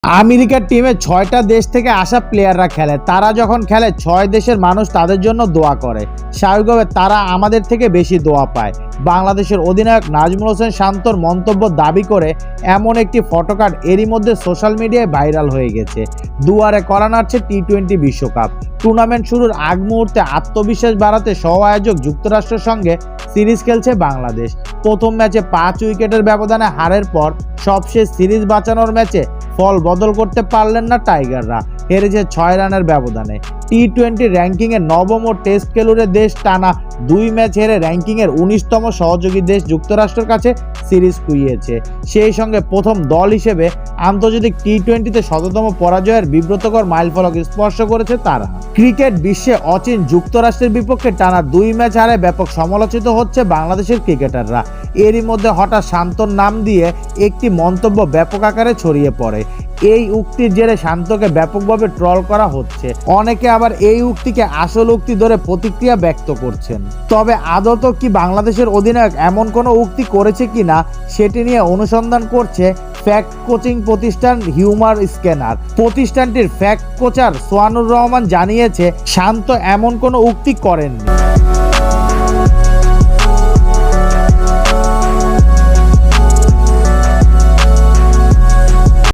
আমেরিকার টিমে ৬টা দেশ থেকে আসা প্লেয়াররা খেলে। তারা যখন খেলে ৬ দেশের মানুষ তাদের জন্য দোয়া করে। স্বাভাবিকভাবে তারা আমাদের থেকে বেশি দোয়া পায়। বাংলাদেশের অধিনায়ক নাজমুল হোসেন শান্তর মন্তব্য দাবি করে এমন একটি ফটোকার্ড এরই মধ্যে সোশ্যাল মিডিয়ায় ভাইরাল হয়ে গেছে। দুয়ারে কড়া নাড়ছে টি-20 বিশ্বকাপ। টুর্নামেন্ট শুরুর আগ মুহূর্তে আত্মবিশ্বাস বাড়াতে সহ আয়োজক যুক্তরাষ্ট্রের সঙ্গে সিরিজ খেলছে বাংলাদেশ। প্রথম ম্যাচে ৫ উইকেটের ব্যবধানে হারের পর সবশেষ সিরিজ বাঁচানোর ম্যাচে ফল বদল করতে পারলেন না টাইগাররা। হেরেছে ৬ রানের ব্যবধানে। টি-20 র্যাঙ্কিংয়ে নবম ও টেস্ট খেলুড়ে দেশ টানা ২ ম্যাচ হেরে র্যাঙ্কিংয়ের ১৯তম সহযোগী দেশ যুক্তরাষ্ট্রের কাছে সিরিজ খুইয়েছে। সেই সঙ্গে প্রথম দল হিসেবে আন্তর্জাতিক টি-20তে শততম পরাজয়ের বিব্রতকর মাইলফলক স্পর্শ করেছে তারা। ক্রিকেট বিশ্বে অচিন যুক্তরাষ্ট্রের বিপক্ষে টানা ২ ম্যাচ হারে ব্যাপক সমালোচিত হচ্ছে বাংলাদেশের ক্রিকেটাররা। এরই মধ্যে হঠাৎ শান্তর নাম দিয়ে একটি মন্তব্য ব্যাপক আকারে ছড়িয়ে পড়ে। এই উক্তির জেরে শান্তকে ব্যাপকভাবে ট্রল করা হচ্ছে। অনেকে আবার এই উক্তিকে আসল উক্তি ধরে প্রতিক্রিয়া ব্যক্ত করছেন। তবে আদত কি বাংলাদেশের অধিনায়ক এমন কোনো উক্তি করেছে কিনা সেটি নিয়ে অনুসন্ধান করছে ফ্যাক্ট কোচিং প্রতিষ্ঠান হিউমার স্ক্যানার। প্রতিষ্ঠানটির ফ্যাক্ট কোচার সোহানুর রহমান জানিয়েছে শান্ত এমন কোনো উক্তি করেননি।